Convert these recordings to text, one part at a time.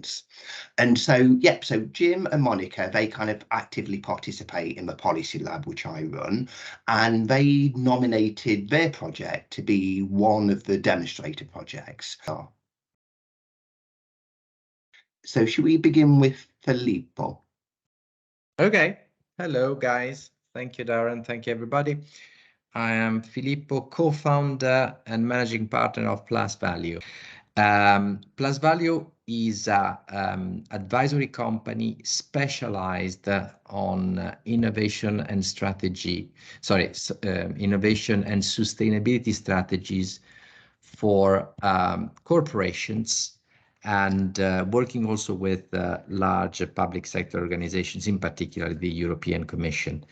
developments. And so, yep, so Jim and Monica, they kind of actively participate in the policy lab, which I run, and they nominated their project to be one of the demonstrator projects. So should we begin with Filippo? Okay. Hello, guys. Thank you, Darren. Thank you, everybody. I am Filippo, co-founder and managing partner of Plus Value. Plus Value is an advisory company specialized on innovation and innovation and sustainability strategies for corporations, and working also with large public sector organizations, in particular the European Commission.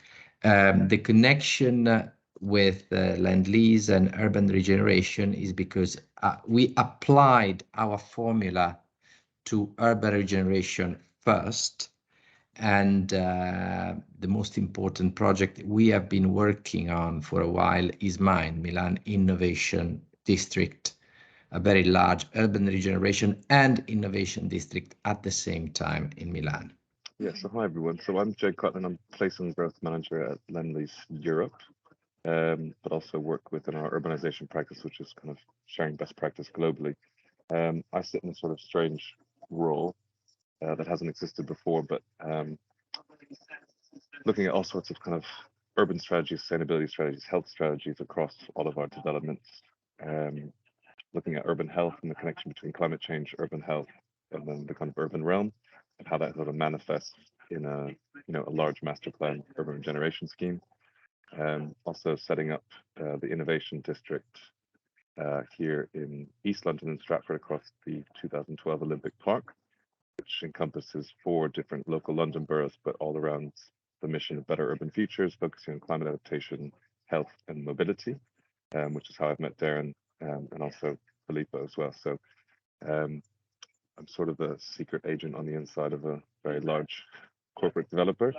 The connection with Lendlease and urban regeneration is because we applied our formula to urban regeneration first, and the most important project we have been working on for a while is mine, Milan Innovation District, a very large urban regeneration and innovation district at the same time in Milan. Yeah, so hi everyone. So I'm Jay Cutler, I'm Place and Growth Manager at Lendlease Europe, but also work within our urbanization practice, which is kind of sharing best practice globally. I sit in a sort of strange role that hasn't existed before, but looking at all sorts of kind of urban strategies, sustainability strategies, health strategies across all of our developments. Looking at urban health and the connection between climate change, urban health, and then the kind of urban realm, and how that sort of manifests in a large master plan urban regeneration scheme. Also setting up the innovation district here in East London and Stratford across the 2012 Olympic Park, which encompasses 4 different local London boroughs, but all around the mission of better urban futures, focusing on climate adaptation, health, and mobility, which is how I've met Darren and also Filippo as well. So I'm sort of a secret agent on the inside of a very large corporate developer,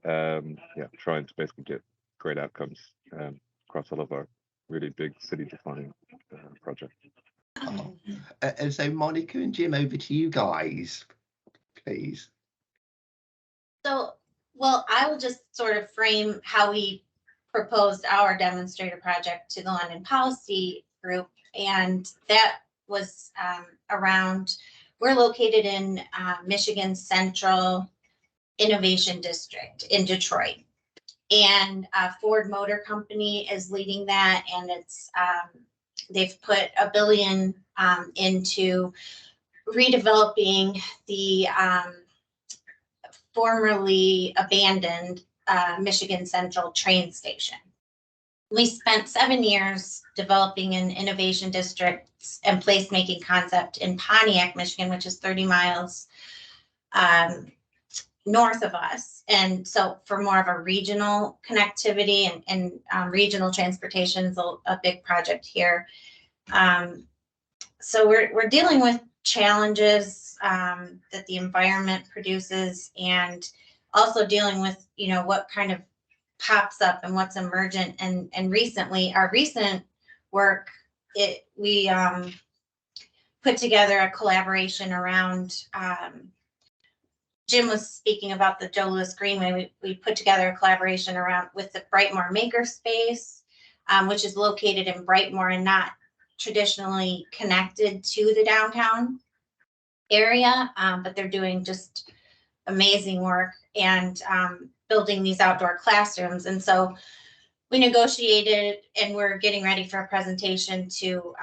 trying to basically get great outcomes across all of our really big city-defining projects. And so Monica and Jim, over to you guys, please. So, well, I will just sort of frame how we proposed our demonstrator project to the London Policy Group, and that was around, we're located in Michigan's Central Innovation District in Detroit, and Ford Motor Company is leading that, and it's they've put $1 billion into redeveloping the formerly abandoned Michigan Central train station. We spent 7 years developing an innovation district and placemaking concept in Pontiac, Michigan, which is 30 miles north of us. And so for more of a regional connectivity and regional transportation is a big project here. So we're dealing with challenges that the environment produces, and also dealing with, what kind of pops up and what's emergent. And recently, our recent work, we put together a collaboration around, Jim was speaking about the Joe Louis Greenway. We put together a collaboration around with the Brightmoor Makerspace, which is located in Brightmoor and not traditionally connected to the downtown area, but they're doing just amazing work and building these outdoor classrooms. And so we negotiated, and we're getting ready for a presentation to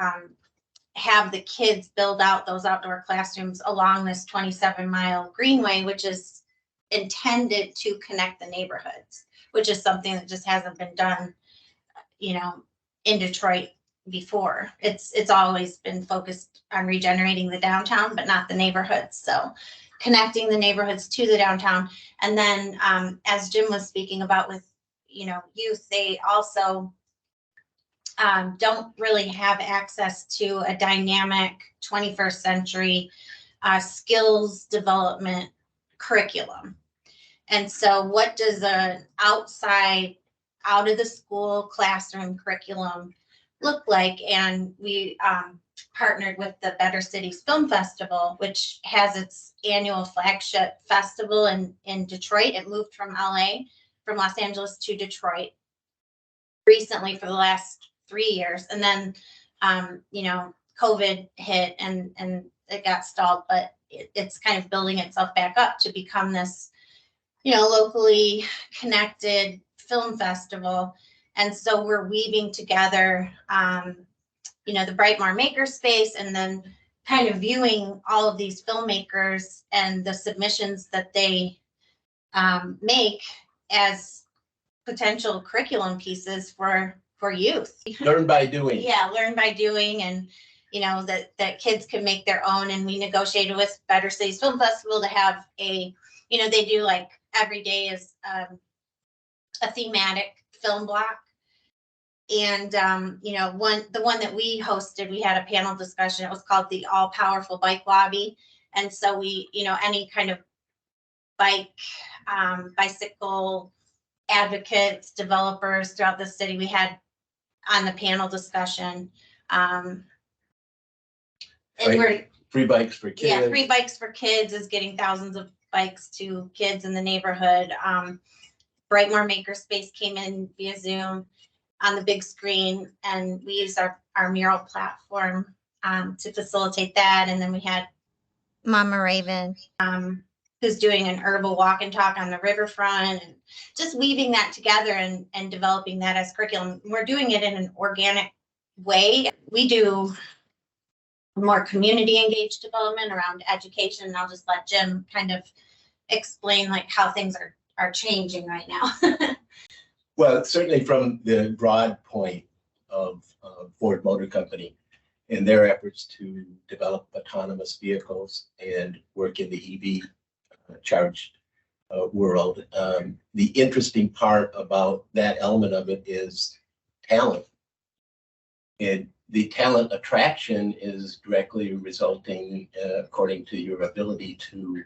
have the kids build out those outdoor classrooms along this 27-mile greenway, which is intended to connect the neighborhoods, which is something that just hasn't been done, in Detroit before. It's always been focused on regenerating the downtown, but not the neighborhoods. So connecting the neighborhoods to the downtown. And then as Jim was speaking about with, youth, they also don't really have access to a dynamic 21st century skills development curriculum. And so what does an outside, out of the school classroom curriculum look like? And we partnered with the Better Cities Film Festival, which has its annual flagship festival in Detroit. It moved from Los Angeles to Detroit recently for the last 3 years. And then, COVID hit and it got stalled, but it's kind of building itself back up to become this, locally connected film festival. And so we're weaving together, the Brightmoor Makerspace, and then kind of viewing all of these filmmakers and the submissions that they make as potential curriculum pieces for youth. Learn by doing. Yeah, learn by doing, and that kids can make their own. And we negotiated with Better Cities Film Festival to have they do like every day is a thematic film block. And the one that we hosted, we had a panel discussion. It was called the All Powerful Bike Lobby. And so we, any kind of bicycle advocates, developers throughout the city, we had on the panel discussion. And we're free bikes for kids. Yeah, free bikes for kids is getting thousands of bikes to kids in the neighborhood. Brightmoor Makerspace came in via Zoom on the big screen, and we used our mural platform to facilitate that. And then we had Mama Raven, who's doing an herbal walk and talk on the riverfront, and just weaving that together and developing that as curriculum. We're doing it in an organic way. We do more community engaged development around education, and I'll just let Jim kind of explain like how things are changing right now. Well, certainly from the broad point of Ford Motor Company and their efforts to develop autonomous vehicles and work in the EV charged world. The interesting part about that element of it is talent. And the talent attraction is directly resulting, according to your ability to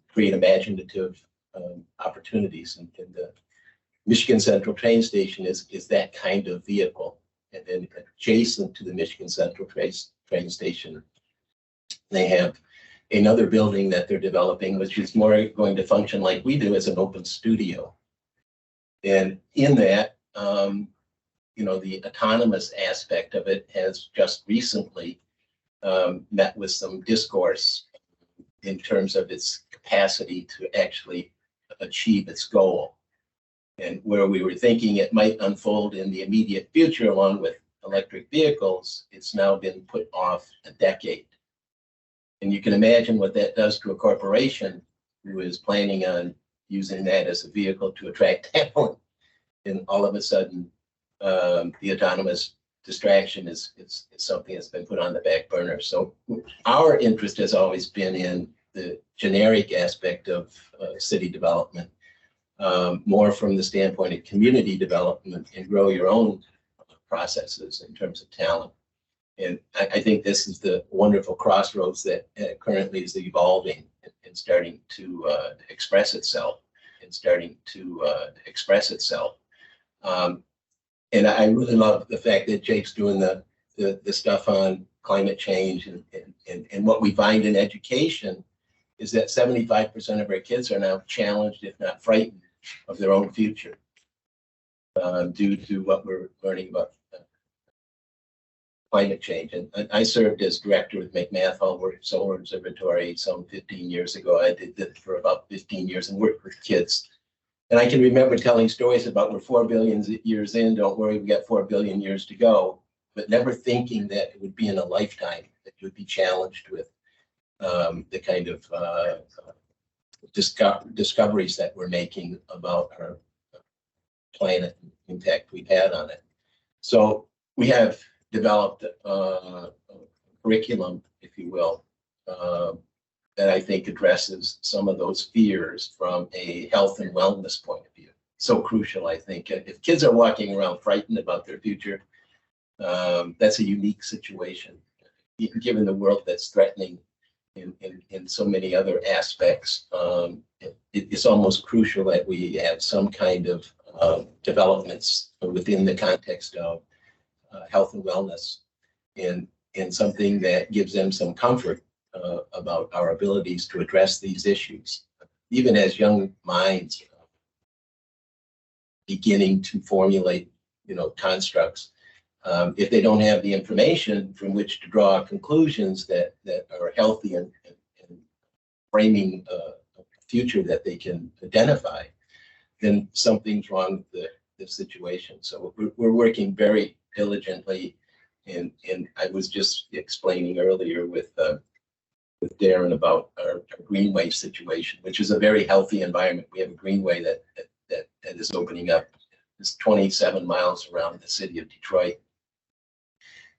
create imaginative opportunities. And the Michigan Central train station is that kind of vehicle. And then adjacent to the Michigan Central train station, they have another building that they're developing, which is more going to function like we do as an open studio. And in that, the autonomous aspect of it has just recently met with some discourse in terms of its capacity to actually achieve its goal. And where we were thinking it might unfold in the immediate future along with electric vehicles, it's now been put off a decade. And you can imagine what that does to a corporation who is planning on using that as a vehicle to attract talent. And all of a sudden, the autonomous distraction is something that's been put on the back burner. So our interest has always been in the generic aspect of city development, more from the standpoint of community development and grow your own processes in terms of talent. And I think this is the wonderful crossroads that currently is evolving and starting to express itself. And I really love the fact that Jake's doing the stuff on climate change, and what we find in education is that 75% of our kids are now challenged, if not frightened, of their own future due to what we're learning about climate change. And I served as director with McMath Hallworth Solar Observatory some 15 years ago. I did that for about 15 years and worked with kids. And I can remember telling stories about we're 4 billion years in, don't worry, we got 4 billion years to go, but never thinking that it would be in a lifetime that you would be challenged with the kind of discoveries that we're making about our planet and impact we've had on it. So we have developed a curriculum, if you will, that I think addresses some of those fears from a health and wellness point of view. So crucial, I think. If kids are walking around frightened about their future, that's a unique situation, given the world that's threatening in so many other aspects. It's almost crucial that we have some kind of developments within the context of health and wellness. And and something that gives them some comfort about our abilities to address these issues. Even as young minds beginning to formulate, constructs, if they don't have the information from which to draw conclusions that are healthy and framing a future that they can identify, then something's wrong with the situation. So we're working very diligently, and I was just explaining earlier with Darren about our greenway situation, which is a very healthy environment. We have a greenway that is opening up. It's 27 miles around the city of Detroit.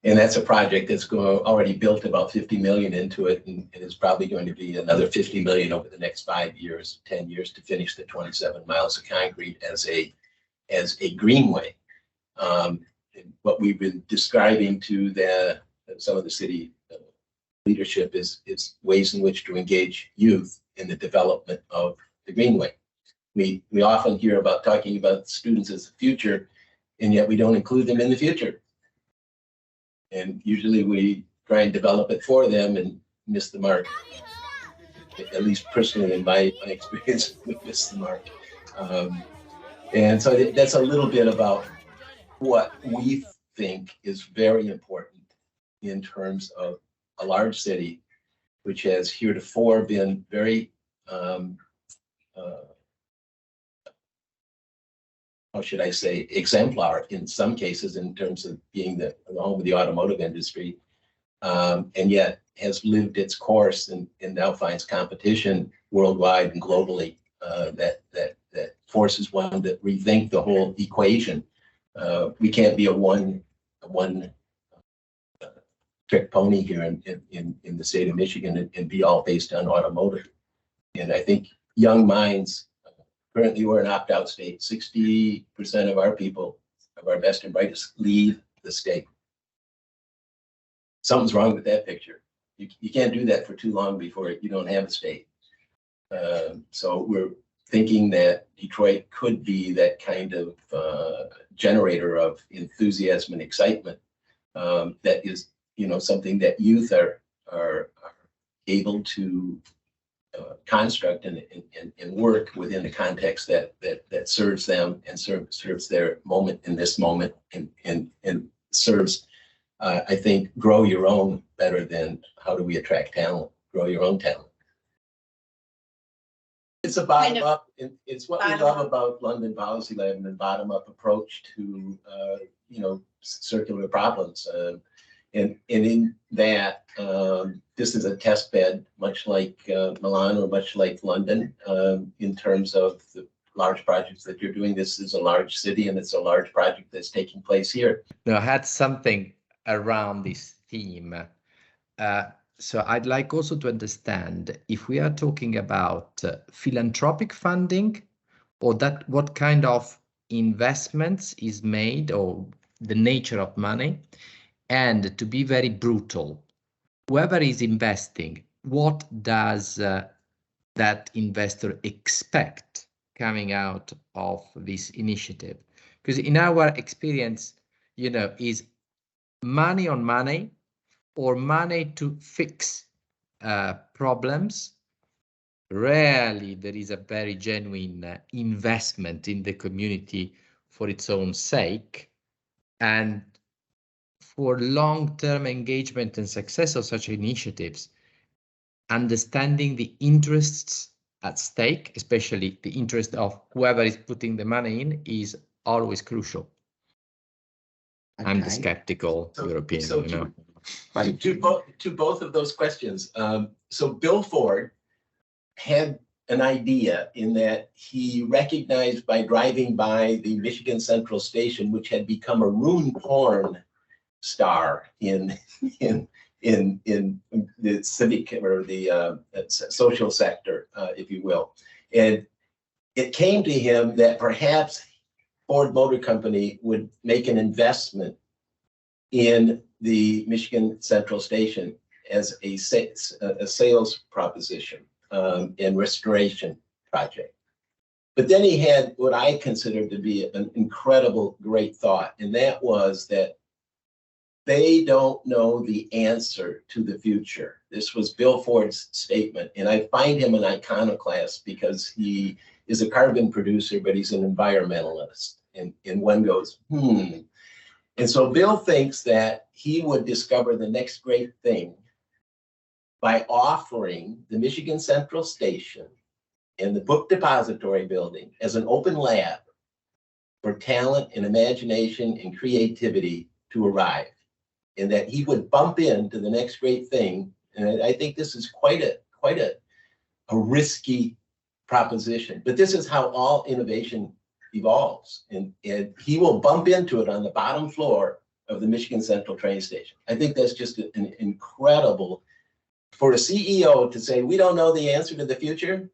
And that's a project that's already built about 50 million into it, and it's probably going to be another 50 million over the next 5 years, 10 years to finish the 27 miles of concrete as a greenway. What we've been describing to some of the city leadership is ways in which to engage youth in the development of the greenway. We often hear about talking about students as the future, and yet we don't include them in the future. And usually we try and develop it for them and miss the mark. At least personally, in my experience, we miss the mark. And so that's a little bit about what we think is very important in terms of a large city, which has heretofore been very, how should I say, exemplar in some cases in terms of being the home of the automotive industry, and yet has lived its course and now finds competition worldwide and globally that forces one to rethink the whole equation. We can't be a one trick pony here in the state of Michigan and be all based on automotive. And I think young minds, currently we're an opt-out state. 60% of our people, of our best and brightest, leave the state. Something's wrong with that picture. You can't do that for too long before you don't have a state. So we're thinking that Detroit could be that kind of generator of enthusiasm and excitement that is, something that youth are able to construct and work within the context that serves them and serves their moment in this moment and serves, I think, grow your own better than how do we attract talent, grow your own talent. It's a bottom up. It's what we love about London Policy Lab and the bottom up approach to, circular problems. And in that, this is a test bed, much like Milan or much like London, in terms of the large projects that you're doing. This is a large city and it's a large project that's taking place here. No, I had something around this theme. So I'd like also to understand if we are talking about philanthropic funding, or that what kind of investments is made, or the nature of money. And to be very brutal, whoever is investing, what does that investor expect coming out of this initiative? Because in our experience, is money on money or money to fix problems. Rarely there is a very genuine investment in the community for its own sake. And for long-term engagement and success of such initiatives, understanding the interests at stake, especially the interest of whoever is putting the money in, is always crucial. Okay. I'm the skeptical European. To both of those questions. So Bill Ford had an idea in that he recognized by driving by the Michigan Central Station, which had become a rune porn star in the civic or the social sector, if you will. And it came to him that perhaps Ford Motor Company would make an investment in the Michigan Central Station as a sales proposition and restoration project. But then he had what I considered to be an incredible, great thought, and that was that they don't know the answer to the future. This was Bill Ford's statement, and I find him an iconoclast because he is a carbon producer, but he's an environmentalist. And one goes, And so Bill thinks that he would discover the next great thing by offering the Michigan Central Station and the Book Depository Building as an open lab for talent and imagination and creativity to arrive, and that he would bump into the next great thing. And I think this is quite a risky proposition, but this is how all innovation evolves, and he will bump into it on the bottom floor of the Michigan Central train station. I think that's just an incredible, for a CEO to say we don't know the answer to the future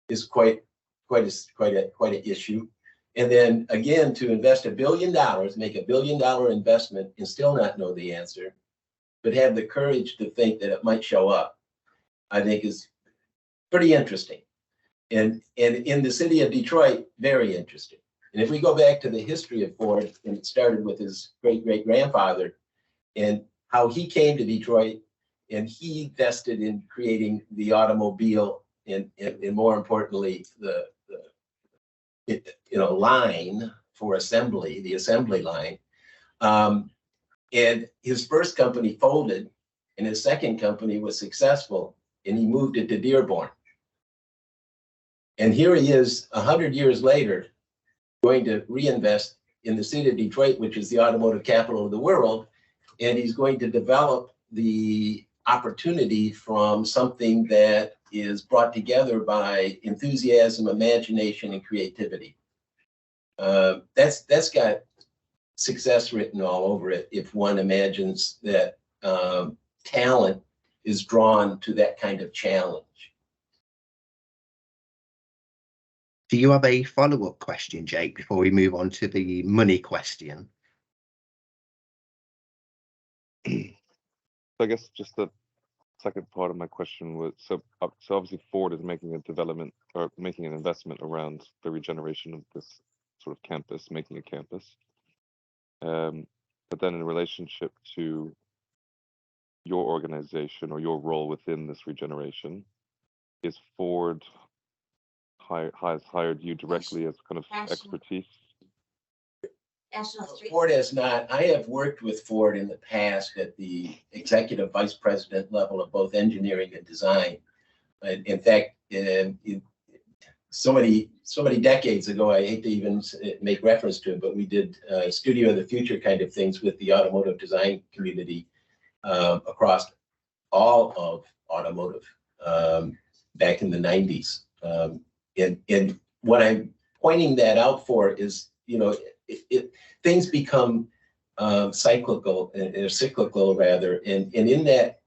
is quite an issue. And then again, to invest $1 billion, make $1 billion investment and still not know the answer, but have the courage to think that it might show up, I think is pretty interesting. And in the city of Detroit, very interesting. And if we go back to the history of Ford, and it started with his great-great-grandfather and how he came to Detroit, and he vested in creating the automobile and more importantly, the line for assembly, the assembly line. And his first company folded, and his second company was successful, and he moved it to Dearborn. And here he is 100 years later, going to reinvest in the city of Detroit, which is the automotive capital of the world. And he's going to develop the opportunity from something that is brought together by enthusiasm, imagination, and creativity. That's got success written all over it if one imagines that talent is drawn to that kind of challenge. Do you have a follow-up question, Jake, before we move on to the money question? I guess just the second part of my question was, so obviously Ford is making a development or making an investment around the regeneration of this sort of campus, making a campus. But then in relationship to your organization or your role within this regeneration, is Ford has hired you directly as kind of expertise? Ford has not. I have worked with Ford in the past at the executive vice president level of both engineering and design. In fact, so many decades ago, I hate to even make reference to it, but we did Studio of the Future kind of things with the automotive design community across all of automotive back in the 90s. And what I'm pointing that out for is, things become cyclical rather. And in that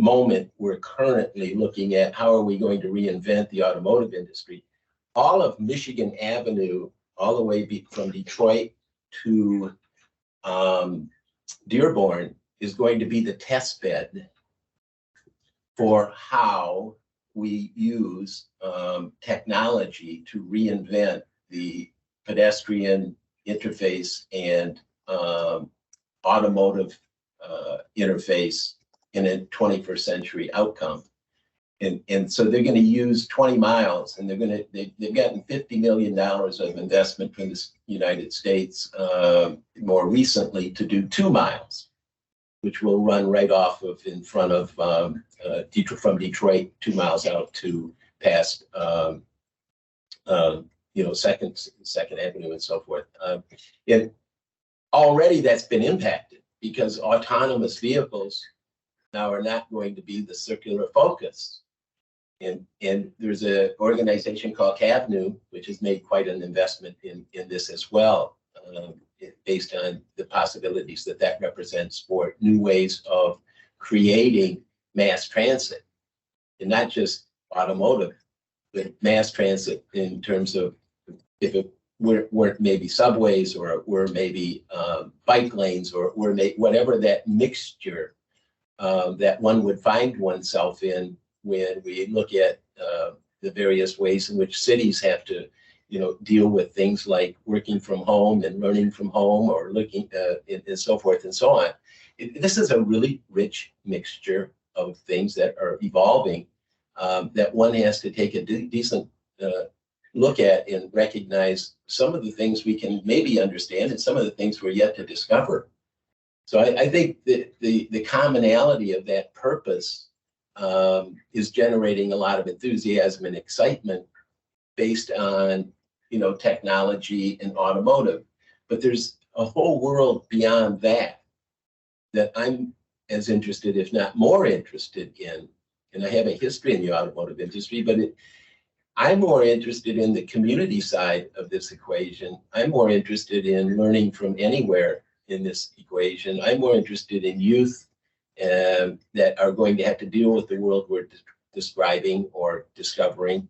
moment, we're currently looking at how are we going to reinvent the automotive industry. All of Michigan Avenue, all the way from Detroit to Dearborn, is going to be the test bed for how we use technology to reinvent the pedestrian interface and automotive interface in a 21st century outcome. And so they're going to use 20 miles, and they've gotten $50 million of investment from the United States more recently to do 2 miles, which will run right off of in front of from Detroit 2 miles out to past Second Avenue and so forth. And already that's been impacted because autonomous vehicles now are not going to be the circular focus. And there's an organization called CAVNU, which has made quite an investment in this as well, based on the possibilities that represents for new ways of creating mass transit, and not just automotive, but mass transit in terms of if it weren't maybe subways or were maybe bike lanes or were whatever that mixture that one would find oneself in when we look at the various ways in which cities have to deal with things like working from home and learning from home, or looking and so forth and so on. This is a really rich mixture of things that are evolving, that one has to take a decent look at and recognize some of the things we can maybe understand and some of the things we're yet to discover. So I think that the commonality of that purpose is generating a lot of enthusiasm and excitement based on, technology and automotive. But there's a whole world beyond that I'm as interested, if not more interested in. And I have a history in the automotive industry, but I'm more interested in the community side of this equation. I'm more interested in learning from anywhere in this equation. I'm more interested in youth that are going to have to deal with the world we're describing or discovering,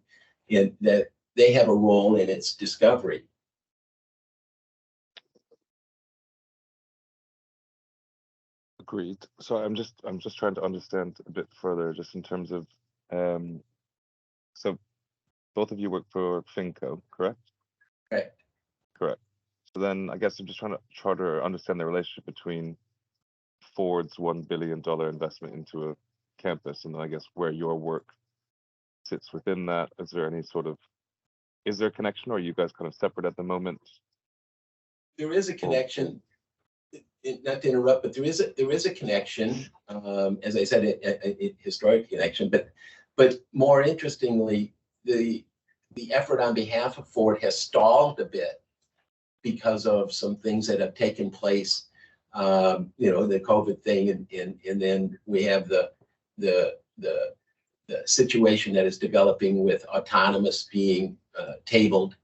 and that they have a role in its discovery. Agreed. So I'm just trying to understand a bit further, just in terms of so both of you work for PHINCO, correct? Correct. So then I guess I'm just trying to understand the relationship between Ford's $1 billion investment into a campus, and then I guess where your work sits within that. Is there a connection, or are you guys kind of separate at the moment? There is a connection. Not to interrupt, but there is a connection. As I said, a historic connection. But more interestingly, the effort on behalf of Ford has stalled a bit because of some things that have taken place. The COVID thing, and then we have the situation that is developing with autonomous being tabled,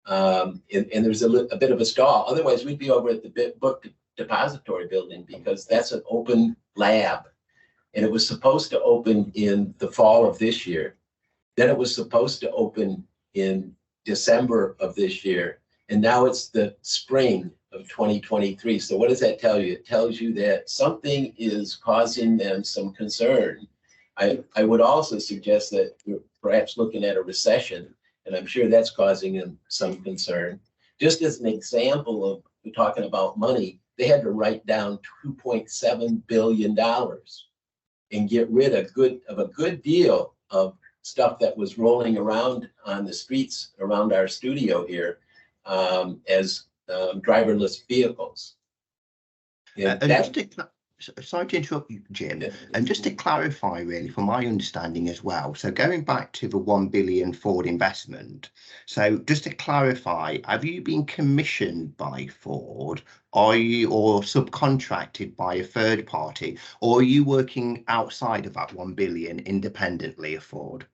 and there's a bit of a stall. Otherwise, we'd be over at the book depository building, because that's an open lab, and it was supposed to open in the fall of this year. Then it was supposed to open in December of this year, and now it's the spring of 2023. So what does that tell you? It tells you that something is causing them some concern. I would also suggest that we're perhaps looking at a recession, and I'm sure that's causing them some concern. Just as an example of, we're talking about money, they had to write down $2.7 billion and get rid of a good deal of stuff that was rolling around on the streets around our studio here as driverless vehicles. Sorry to interrupt you, Jim, and just to clarify, really, from my understanding as well, so going back to the 1 billion Ford investment, so just to clarify, have you been commissioned by Ford, or subcontracted by a third party, or are you working outside of that 1 billion independently of Ford?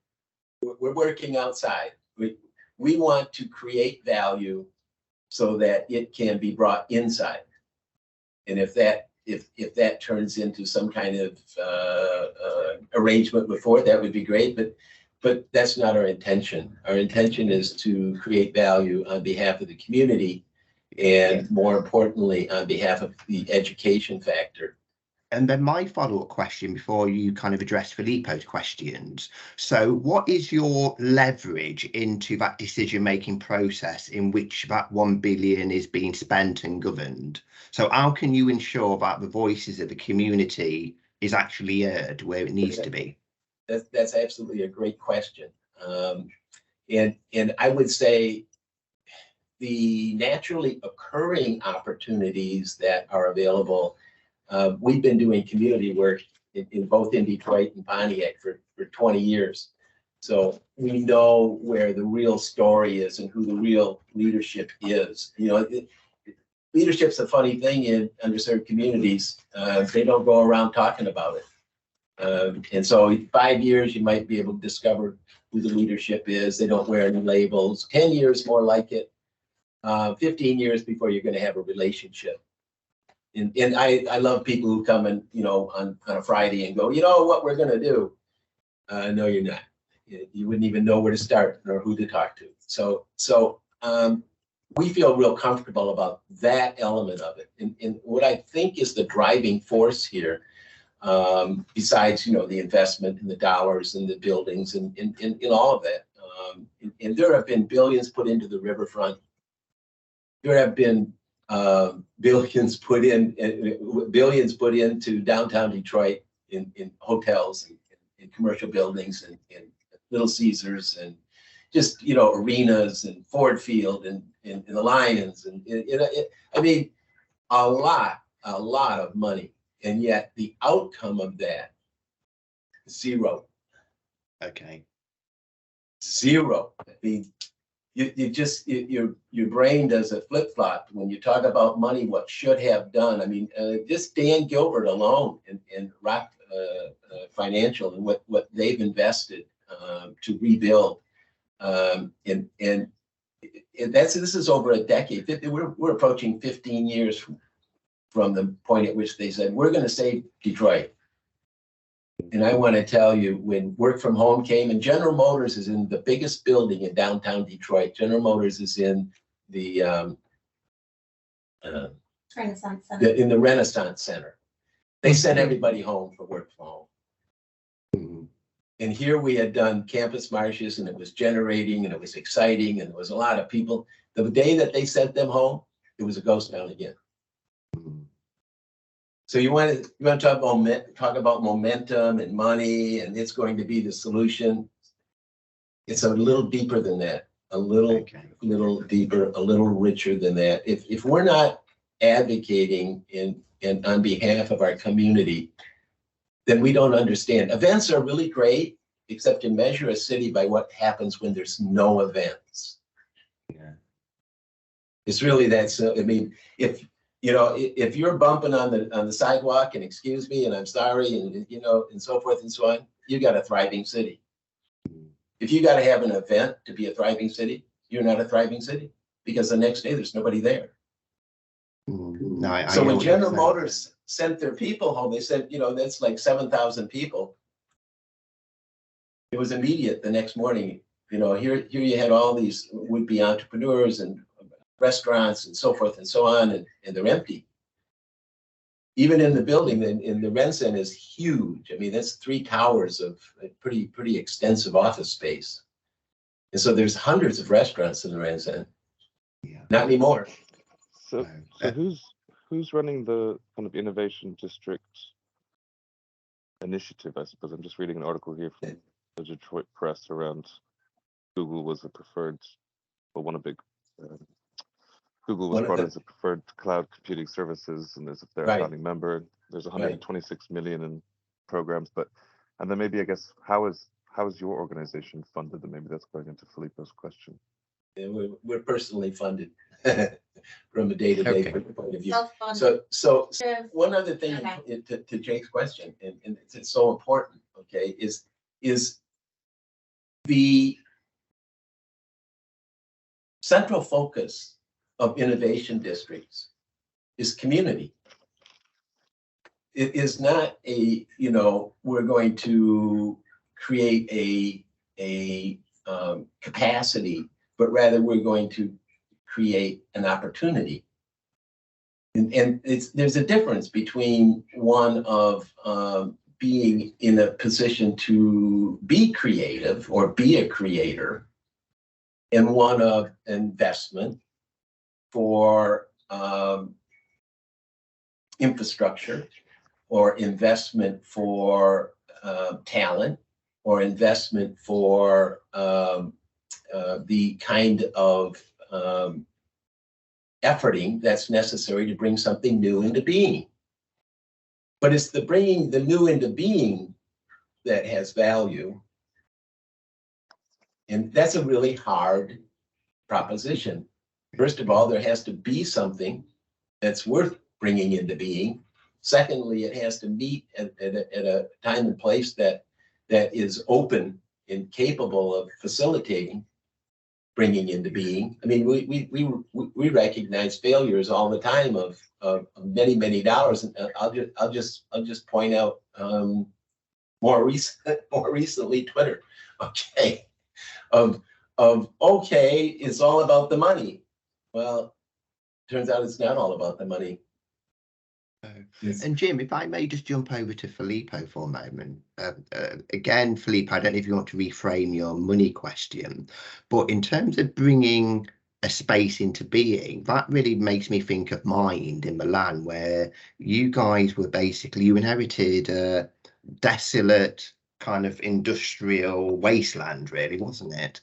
We're working outside. We want to create value so that it can be brought inside, and if that turns into some kind of arrangement with Ford, that would be great, but that's not our intention. Our intention is to create value on behalf of the community, and more importantly, on behalf of the education factor. And then my follow-up question before you kind of address Filippo's questions. So what is your leverage into that decision-making process in which that 1 billion is being spent and governed? So how can you ensure that the voices of the community is actually heard where it needs to be? That's absolutely a great question. And I would say the naturally occurring opportunities that are available, we've been doing community work in both in Detroit and Pontiac for 20 years. So we know where the real story is and who the real leadership is. Leadership's a funny thing in underserved communities. They don't go around talking about it. And so in 5 years, you might be able to discover who the leadership is. They don't wear any labels. 10 years more like it. 15 years before you're going to have a relationship. And I love people who come in, on a Friday and go, what we're going to do. No, you're not. You wouldn't even know where to start or who to talk to. So we feel real comfortable about that element of it. And what I think is the driving force here, besides, the investment and the dollars and the buildings and all of that, and there have been billions put into the riverfront. There have been billions put into downtown Detroit in hotels and in commercial buildings and Little Caesars and just, you know, arenas and Ford Field and the Lions and I mean, a lot of money, and yet the outcome of that, zero. Okay. Zero. I mean, your brain does a flip flop when you talk about money. What should have done? I mean, just Dan Gilbert alone and Rock Financial and what they've invested to rebuild, and this is over a decade. We're approaching 15 years from the point at which they said we're going to save Detroit. And I want to tell you, when work from home came, and General Motors is in the biggest building in downtown Detroit. General Motors is in the Renaissance Center. in the Renaissance Center. They sent everybody home for work from home. And here we had done campus marches, and it was generating, and it was exciting, and there was a lot of people. The day that they sent them home, it was a ghost town again. So you want to talk about momentum and money, and it's going to be the solution. It's a little deeper than that, a little deeper, a little richer than that. If we're not advocating in on behalf of our community, then we don't understand. Events are really great, except to measure a city by what happens when there's no events. Yeah. It's really that. So I mean, if you're bumping on the sidewalk, and excuse me, and I'm sorry, and and so forth and so on, you got a thriving city. If you got to have an event to be a thriving city, you're not a thriving city, because the next day there's nobody there. No, so when General Motors sent their people home, they said, that's like 7,000 people. It was immediate the next morning. Here you had all these would-be entrepreneurs and restaurants and so forth and so on, and they're empty. Even in the building, in the Rensen is huge. I mean, that's 3 towers of pretty extensive office space. And so there's hundreds of restaurants in the Rensen. Yeah. Not anymore. So who's running the kind of innovation district initiative? I suppose I'm just reading an article here from the Detroit Press around Google was a preferred, well, one of big. Google was brought in as a preferred cloud computing services, and there's their founding member. There's 126 million in programs, and then maybe I guess how is your organization funded? And maybe that's going into Filippo's question. Yeah, we're personally funded from a day-to-day point of view. So one other thing to Jake's question, and it's so important, okay, is the central focus of innovation districts is community. It is not we're going to create a capacity, but rather we're going to create an opportunity. And there's a difference between one of being in a position to be creative or be a creator, and one of investment for infrastructure, or investment for talent, or investment for the kind of efforting that's necessary to bring something new into being. But it's the bringing the new into being that has value. And that's a really hard proposition. First of all, there has to be something that's worth bringing into being. Secondly, it has to meet at a time and place that is open and capable of facilitating bringing into being. I mean, we recognize failures all the time of many dollars, and I'll just point out more recently Twitter. Okay, okay, it's all about the money. Well, turns out it's not all about the money. Yes. And Jim, if I may just jump over to Filippo for a moment. Again, Filippo, I don't know if you want to reframe your money question, but in terms of bringing a space into being, that really makes me think of Mind in Milan, where you guys were basically, you inherited a desolate kind of industrial wasteland, really, wasn't it?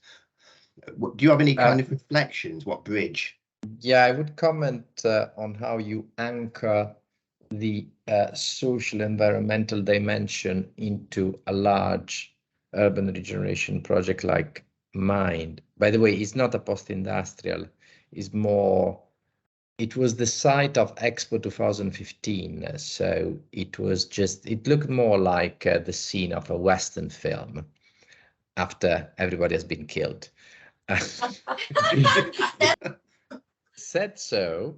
Do you have any kind of reflections? What bridge? Yeah, I would comment on how you anchor the social environmental dimension into a large urban regeneration project like Mind. By the way, it's not a post-industrial, it's more, it was the site of Expo 2015, so it was just, it looked more like the scene of a Western film after everybody has been killed. Said so,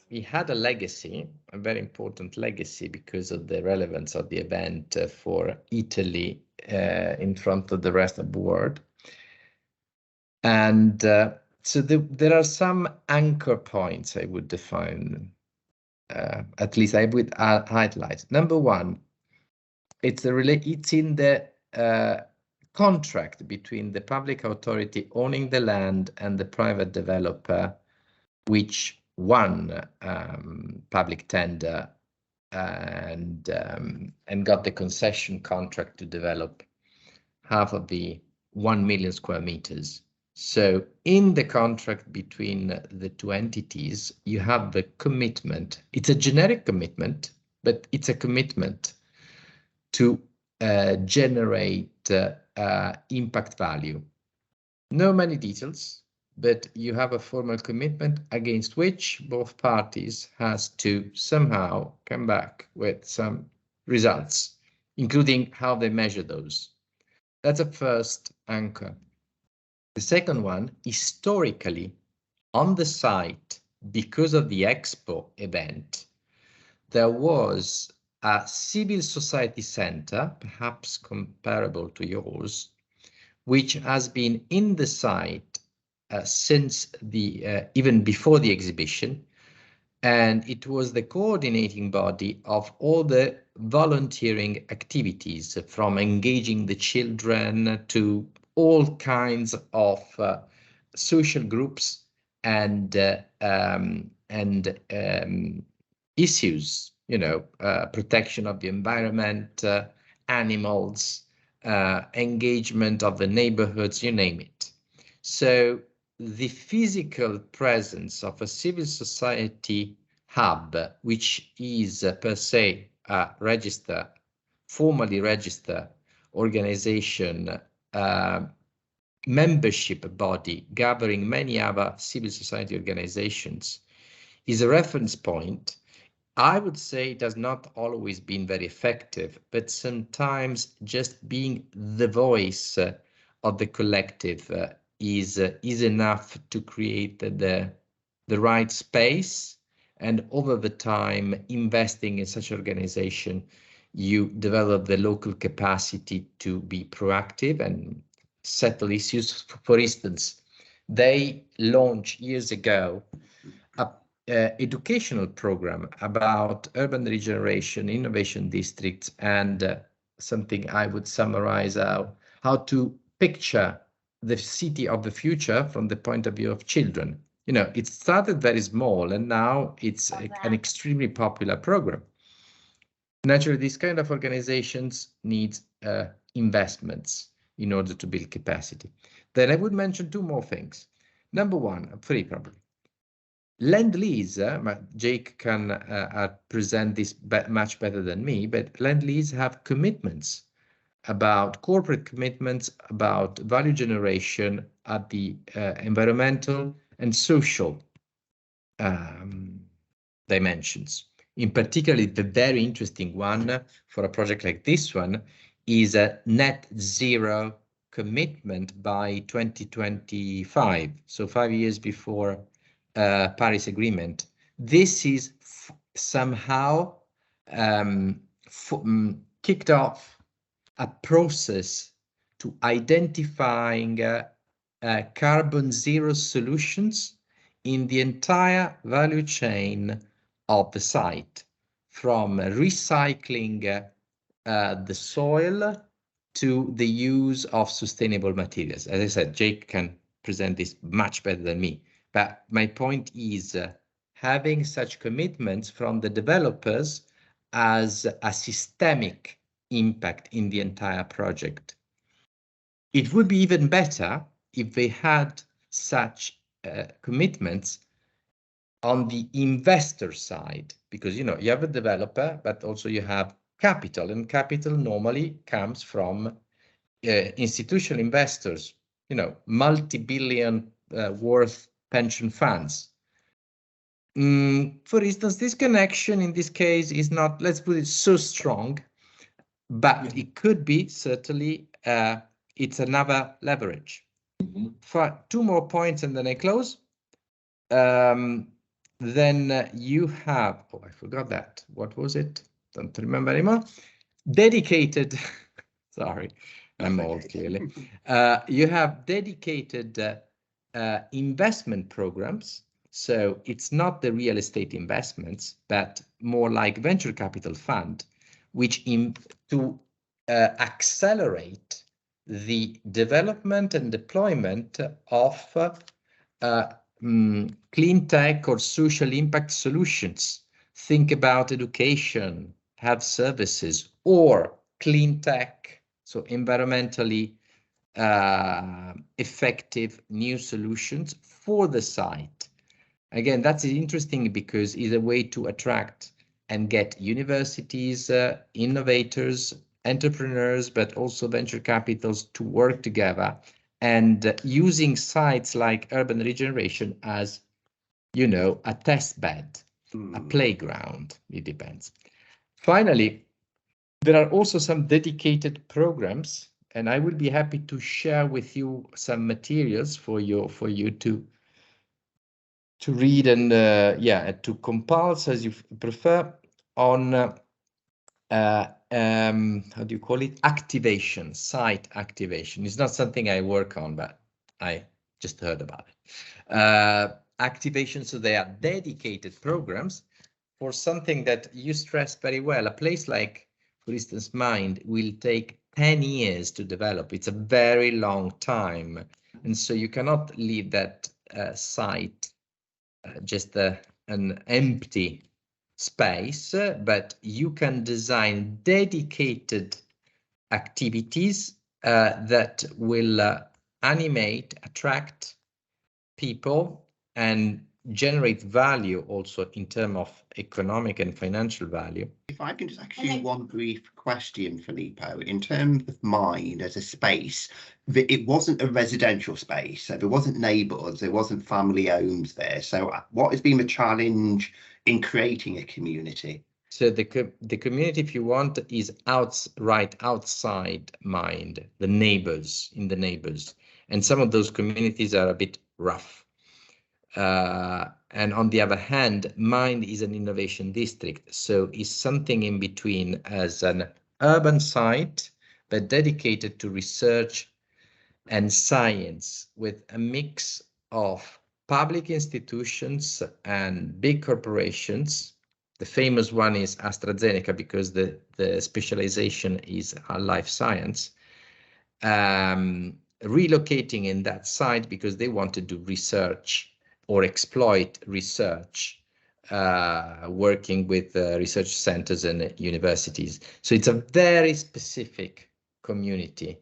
he had a legacy, a very important legacy, because of the relevance of the event for Italy in front of the rest of the world. And so there are some anchor points I would define, at least I would highlight. Number one, it's in the contract between the public authority owning the land and the private developer, which won public tender and got the concession contract to develop half of the 1 million square meters. So in the contract between the two entities, you have the commitment. It's a generic commitment, but it's a commitment to generate impact value. No many details, but you have a formal commitment against which both parties has to somehow come back with some results, including how they measure those. That's a first anchor. The second one, historically, on the site, because of the Expo event, there was a civil society center, perhaps comparable to yours, which has been in the site since the even before the exhibition, and it was the coordinating body of all the volunteering activities, from engaging the children to all kinds of social groups and issues, you know, protection of the environment, animals, engagement of the neighborhoods, you name it. So the physical presence of a civil society hub, which is per se a formally registered organization, membership body gathering many other civil society organizations, is a reference point. I would say it has not always been very effective, but sometimes just being the voice of the collective is enough to create the right space. And over the time, investing in such organization, you develop the local capacity to be proactive and settle issues. For instance, they launched years ago a educational program about urban regeneration, innovation districts, and something I would summarize how to picture the city of the future from the point of view of children. You know, it started very small and now it's an extremely popular program. Naturally, these kind of organizations need investments in order to build capacity. Then I would mention two more things. Number one, three probably. Lendlease, Jake can present this much better than me, but Lendlease have commitments about corporate commitments, about value generation at the environmental and social dimensions. In particular, the very interesting one for a project like this one is a net zero commitment by 2025, so 5 years before Paris Agreement. This is somehow kicked off a process to identifying carbon zero solutions in the entire value chain of the site, from recycling the soil to the use of sustainable materials. As I said, Jake can present this much better than me. But my point is having such commitments from the developers as a systemic impact in the entire project. It would be even better if they had such commitments on the investor side, because you have a developer, but also you have capital, and capital normally comes from institutional investors, multi-billion worth pension funds. For instance, this connection in this case is not, let's put it, so strong, but it could be certainly, it's another leverage. For 2 more points and then I close. Then you have, oh, I forgot that. What was it? Don't remember anymore. Dedicated, sorry, I'm old, clearly. You have dedicated investment programs. So it's not the real estate investments, but more like venture capital fund, which to accelerate the development and deployment of clean tech or social impact solutions. Think about education, health services, or clean tech, so environmentally effective new solutions for the site. Again, that's interesting because it's a way to attract and get universities, innovators, entrepreneurs, but also venture capitals to work together, and using sites like urban regeneration as, a test bed, a playground, it depends. Finally, there are also some dedicated programs, and I will be happy to share with you some materials for you to read and to compile, as you prefer, on how do you call it? Activation, site activation. It's not something I work on, but I just heard about it. Activation, so they are dedicated programs for something that you stressed very well. A place like, for instance, Mind will take 10 years to develop. It's a very long time. And so you cannot leave that site just an empty space, but you can design dedicated activities that will animate, attract people and generate value also in terms of economic and financial value. If I can just ask you one brief question, Filippo, in terms of Mind as a space, it wasn't a residential space, so there wasn't neighbourhoods, there wasn't family homes there. So what has been the challenge in creating a community? So the community, if you want, is right outside Mind, the neighbours, in the neighbours. And some of those communities are a bit rough. And on the other hand, Mind is an innovation district, so it's something in between as an urban site, but dedicated to research and science, with a mix of public institutions and big corporations. The famous one is AstraZeneca, because the specialization is life science. Relocating in that site because they want to do research or exploit research, working with research centers and universities. So it's a very specific community.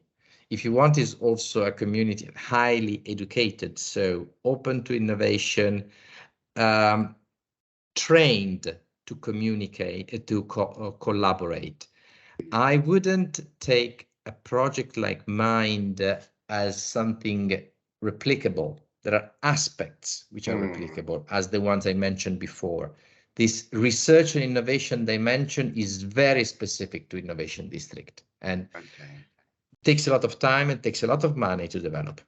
If you want, is also a community highly educated, so open to innovation, trained to communicate, to collaborate. I wouldn't take a project like Mind as something replicable. There are aspects which are replicable, as the ones I mentioned before. This research and innovation dimension is very specific to Innovation District, and takes a lot of time and takes a lot of money to develop.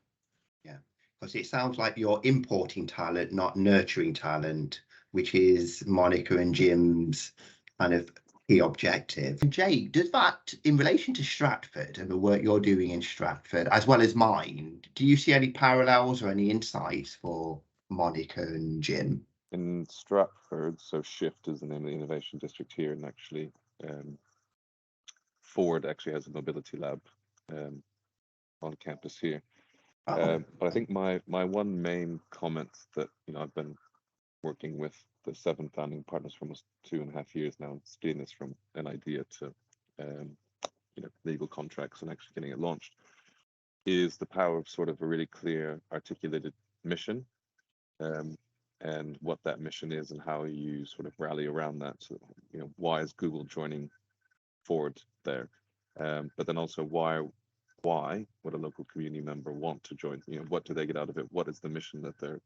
Yeah, because it sounds like you're importing talent, not nurturing talent, which is Monica and Jim's kind of key objective. Jake, does that, in relation to Stratford and the work you're doing in Stratford, as well as Mind, do you see any parallels or any insights for Monica and Jim? in Stratford, so Shift is the name of the innovation district here, and actually Ford actually has a mobility lab on campus here. But I think my one main comment that, you know, I've been working with the 7 founding partners for almost 2.5 years now, and scaling this from an idea to you know, legal contracts and actually getting it launched, is the power of sort of a really clear articulated mission, and what that mission is and how you sort of rally around that. So, you know, why is Google joining Ford there? But then also why would a local community member want to join? You know, what do they get out of it? What is the mission that they're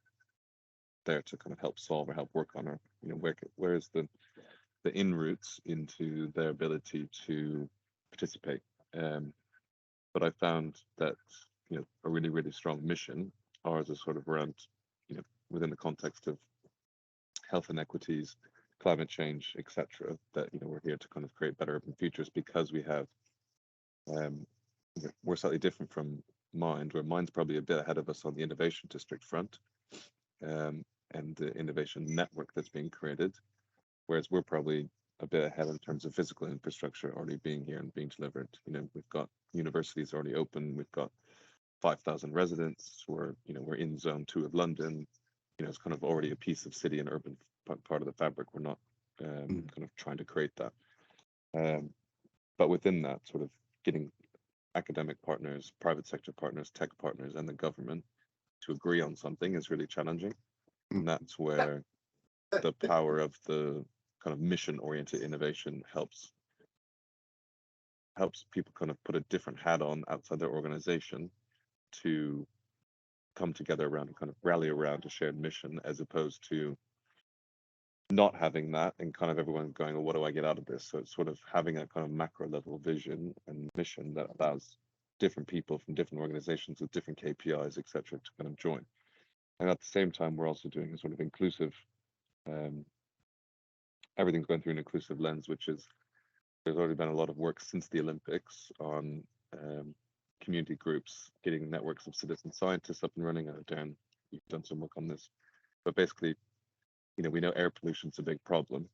there to kind of help solve or help work on? Or, you know, where is the in routes into their ability to participate? But I found that, you know, a really, really strong mission, ours is sort of around, you know, within the context of health inequities, climate change, etc., that, you know, we're here to kind of create better urban futures, because we have we're slightly different from Mind, where Mind's probably a bit ahead of us on the innovation district front, and the innovation network that's being created, whereas we're probably a bit ahead in terms of physical infrastructure already being here and being delivered. You know, we've got universities already open, we've got 5,000 residents, we're in zone 2 of London. You know, it's kind of already a piece of city and urban part of the fabric. We're not kind of trying to create that, but within that, sort of getting academic partners, private sector partners, tech partners, and the government to agree on something is really challenging. And that's where the power of the kind of mission-oriented innovation helps people kind of put a different hat on outside their organization to come together around and kind of rally around a shared mission, as opposed to not having that and kind of everyone going, well, what do I get out of this? So it's sort of having a kind of macro level vision and mission that allows different people from different organizations with different KPIs, etc., to kind of join. And at the same time, we're also doing a sort of inclusive, everything's going through an inclusive lens, which is, there's already been a lot of work since the Olympics on community groups, getting networks of citizen scientists up and running. Darren, you've done some work on this, but basically, you know, we know air pollution is a big problem,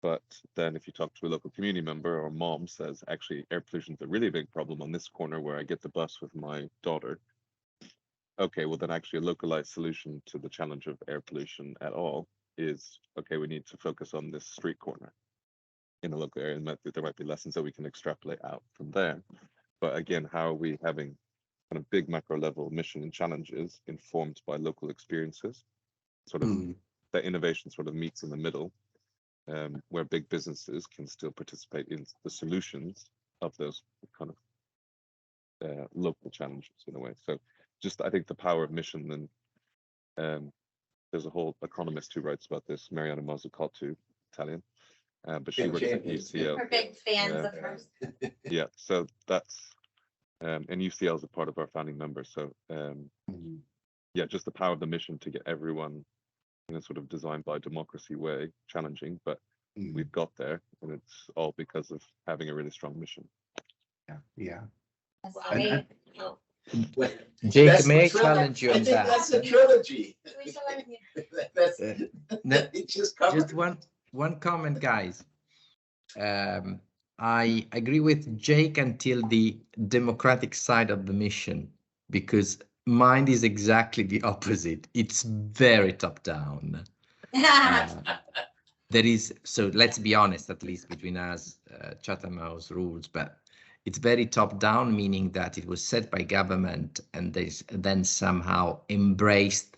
but then if you talk to a local community member, or mom says, actually, air pollution is a really big problem on this corner where I get the bus with my daughter. Okay, well then actually a localized solution to the challenge of air pollution at all is, okay, we need to focus on this street corner in a local area, and there might be lessons that we can extrapolate out from there. But again, how are we having kind of big macro level mission and challenges informed by local experiences, sort of that innovation sort of meets in the middle, where big businesses can still participate in the solutions of those kind of local challenges in a way. So just, I think the power of mission, and there's a whole economist who writes about this, Mariana Mazzucato, Italian, but she works at UCL. We're big fans of hers. Yeah, so that's, and UCL is a part of our founding members. So yeah, just the power of the mission to get everyone in a sort of designed by democracy way, challenging, but we've got there, and it's all because of having a really strong mission. Yeah. Jake, may I challenge you on that? That's a trilogy. That's It just one comment, guys. I agree with Jake until the democratic side of the mission, because Mind is exactly the opposite. It's very top down. There is, so let's be honest, at least between us, Chatham House rules, but it's very top down, meaning that it was set by government and then somehow embraced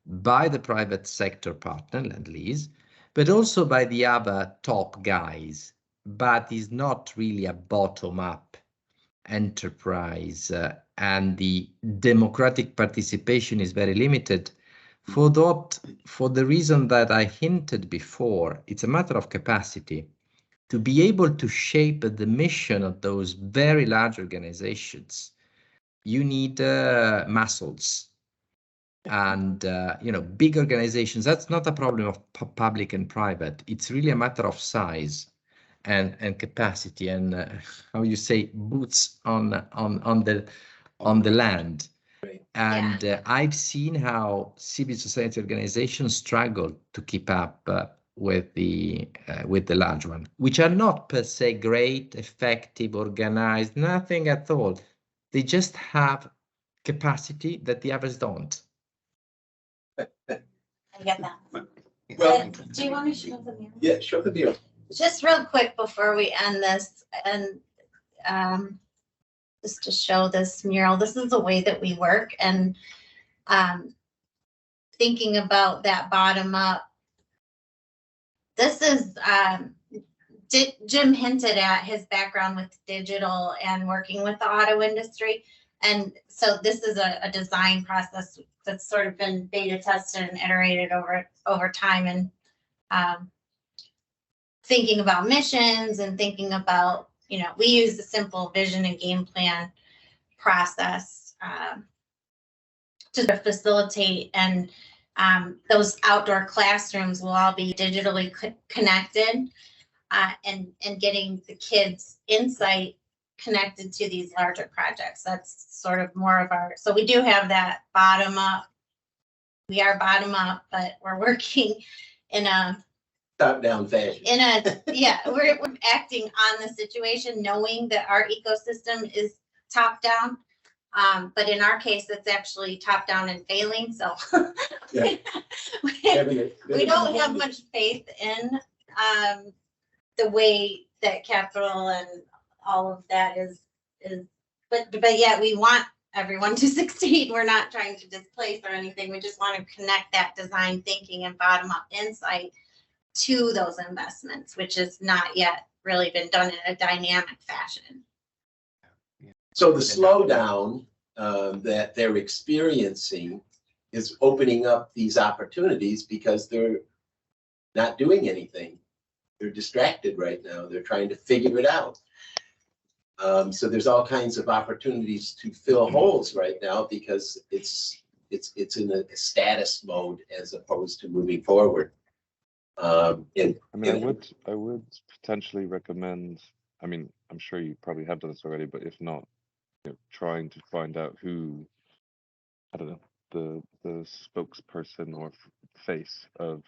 by the private sector partner, Lendlease, but also by the other top guys, but is not really a bottom-up enterprise, and the democratic participation is very limited. For the reason that I hinted before, it's a matter of capacity. To be able to shape the mission of those very large organizations, you need muscles. And you know, big organizations, that's not a problem of public and private. It's really a matter of size and capacity, and how you say, boots on the land. And I've seen how civil society organizations struggle to keep up with the large one, which are not per se great, effective, organized, nothing at all. They just have capacity that the others don't. I get that. Well, Do you want to show the mirror? yeah, show the deal. Just real quick before we end this, and just to show this mural, this is the way that we work, and thinking about that bottom up. This is Jim hinted at his background with digital and working with the auto industry. And so this is a design process that's sort of been beta tested and iterated over time, and thinking about missions and thinking about, we use the simple vision and game plan process to facilitate, and those outdoor classrooms will all be digitally connected, and getting the kids' insight connected to these larger projects. That's sort of more of our, so we do have that bottom up. We are bottom up, but we're working in a Top-down fashion. We're acting on the situation, knowing that our ecosystem is top down. But in our case, it's actually top down and failing. So Yeah. we don't have much faith in the way that capital and all of that is. But yeah, we want everyone to succeed. We're not trying to displace or anything. We just want to connect that design thinking and bottom up insight to those investments, which has not yet really been done in a dynamic fashion. So the slowdown that they're experiencing is opening up these opportunities because they're not doing anything. They're distracted right now. They're trying to figure it out. So there's all kinds of opportunities to fill holes right now because it's in a status mode as opposed to moving forward. I would potentially recommend, I'm sure you probably have done this already, but if not, trying to find out who, I don't know, the spokesperson or face of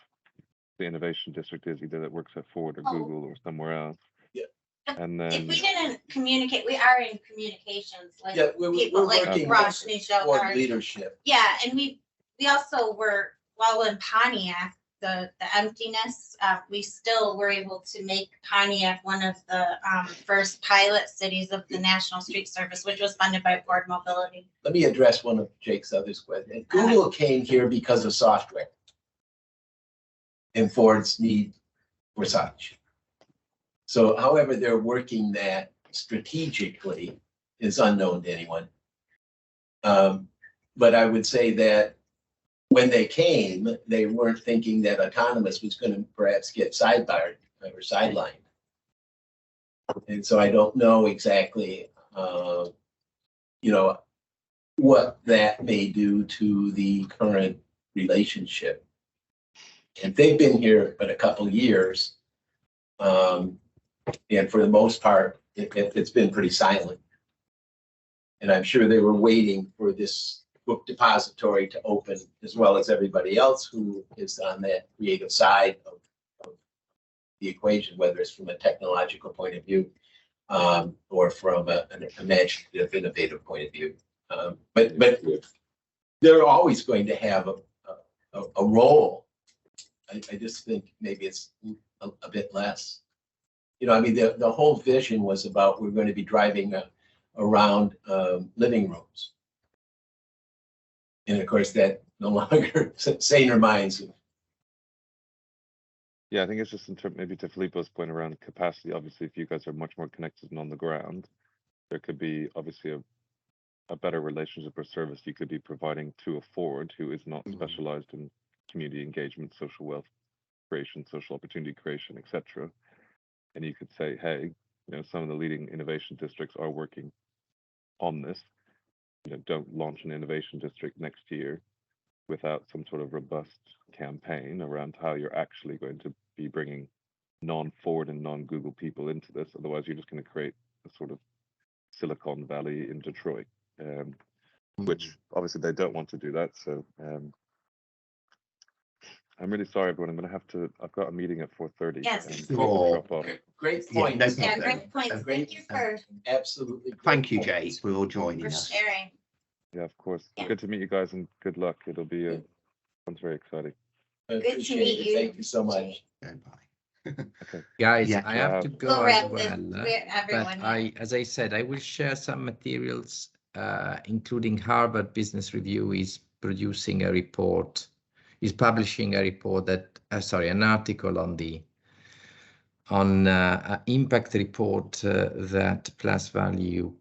the innovation district is, either that works at Ford or Google or somewhere else. Yeah. And then if we didn't communicate, we are in communications, like we're people like working Roshni showed toward our leadership. Yeah, and we also were, while in Pontiac, the emptiness, we still were able to make Pontiac one of the first pilot cities of the National Street Service, which was funded by Ford Mobility. Let me address one of Jake's other questions. Google came here because of software and Ford's need for such. So however they're working that strategically is unknown to anyone. But I would say that when they came, they weren't thinking that autonomous was going to perhaps get sidebarred or sidelined. And so I don't know exactly, what that may do to the current relationship. And they've been here but a couple of years. And for the most part, it's been pretty silent. And I'm sure they were waiting for this book depository to open, as well as everybody else who is on that creative side of the equation, whether it's from a technological point of view or from an imaginative, innovative point of view. But they're always going to have a role. I just think maybe it's a bit less. The whole vision was about we're going to be driving around living rooms. And of course, that no longer saner minds. Yeah, I think it's just in terms, maybe to Filippo's point around capacity. Obviously, if you guys are much more connected and on the ground, there could be obviously a better relationship or service you could be providing to a Ford who is not specialized in community engagement, social wealth creation, social opportunity creation, etc. And you could say, hey, some of the leading innovation districts are working on this. Don't launch an innovation district next year without some sort of robust campaign around how you're actually going to be bringing non-Ford and non-Google people into this. Otherwise, you're just going to create a sort of Silicon Valley in Detroit. which obviously they don't want to do that. So I'm really sorry, everyone. I'm going to have to. I've got a meeting at 4:30. Yes. Drop off. Great Yeah, point. no Yeah, problem. great points. Thank you for Absolutely. great Thank you, points. Jake, for all joining us. sharing. Yeah, of course. Yeah. Good to meet you guys, and good luck. It'll be sounds very exciting. I Good to appreciate meet it. you. Thank you so much. Goodbye. Okay. Guys, Yeah. I have to We'll go as wrap this. well. Everyone. But as I said, I will share some materials, including Harvard Business Review is producing a report, is publishing a report that, an article on the impact report that Plus Value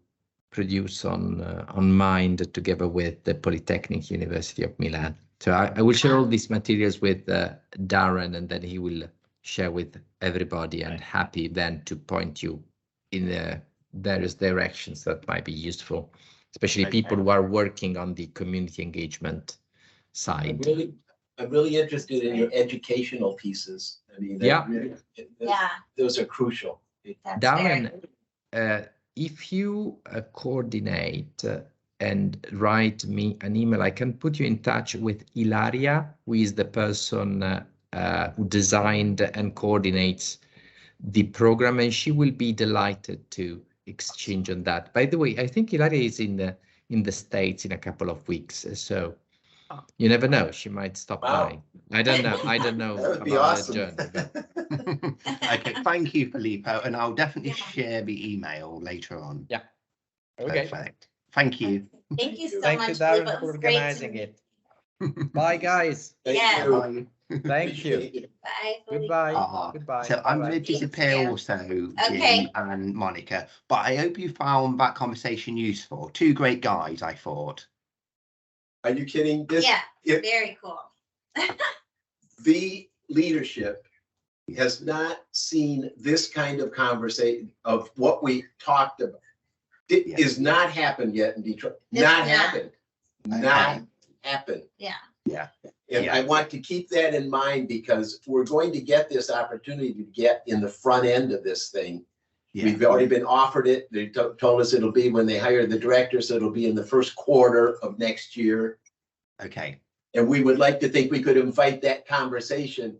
produce on Mind together with the Polytechnic University of Milan. So I will share all these materials with Darren, and then he will share with everybody, and happy then to point you in the various directions that might be useful, especially people who are working on the community engagement side. I'm really interested in your educational pieces. I mean, Yeah. Those are crucial. That's Darren, fair. if you coordinate and write me an email, I can put you in touch with Ilaria, who is the person who designed and coordinates the program, and she will be delighted to exchange on that. By the way, I think Ilaria is in the States in a couple of weeks, so you never know, she might stop by. I don't know That would be about awesome. her journey, but Okay, thank you, Filippo, and I'll definitely share the email later on. yeah. Okay. Perfect. Thank you. Thank you so Thank much, you, Darren, Filippo. It for was great organizing to- it. Bye, guys. Thank Yeah. you. Bye. Thank you. Appreciate it. Bye. Filippo. Goodbye. Goodbye. So I'm Bye-bye. going to disappear Thank you. also, Jim Okay. and Monica, but I hope you found that conversation useful. Two great guys, I thought. Are you kidding? Yeah, if very cool. the leadership has not seen this kind of conversation of what we talked about. It Yeah. is not happened yet in Detroit. It's Not not. happened. Not happened. Yeah. Yeah. And Yeah. I want to keep that in mind, because we're going to get this opportunity to get in the front end of this thing. Yeah. We've already been offered it. They told us it'll be when they hire the director, so it'll be in the first quarter of next year. Okay. And we would like to think we could invite that conversation.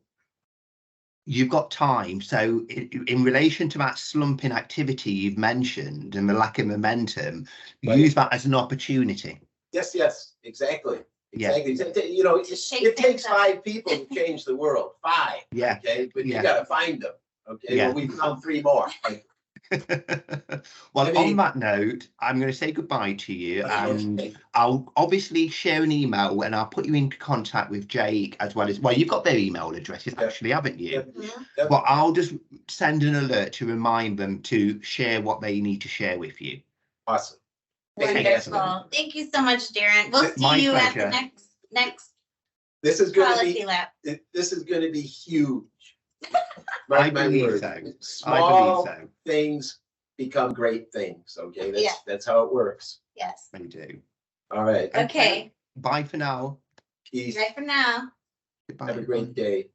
You've got time. So in relation to that slump in activity you've mentioned and the lack of momentum, Right. use that as an opportunity. Yes, exactly. Yeah. Exactly. You know, Just shake it takes things up. 5 people to change the world. 5. Yeah. Okay, but you Yeah. gotta find them. Okay, Yeah. well, we found 3 more. Well, I mean- on that note, I'm going to say goodbye to you, and Okay. I'll obviously share an email, and I'll put you in contact with Jake as well as, well, you've got their email addresses Yeah. actually, haven't you? Mhm. Yep. But I'll just send an alert to remind them to share what they need to share with you. Awesome. Wonderful. Thank you so much, Darren. We'll My see you at pleasure. the next This is gonna policy be, lab. this is gonna be huge. I Mark my believe words. so. I Small believe so. things become great things, okay? Yeah. That's how it works. Yes. They do. All right. Okay. Bye for now. Peace. Right for now. Goodbye. Have a great day.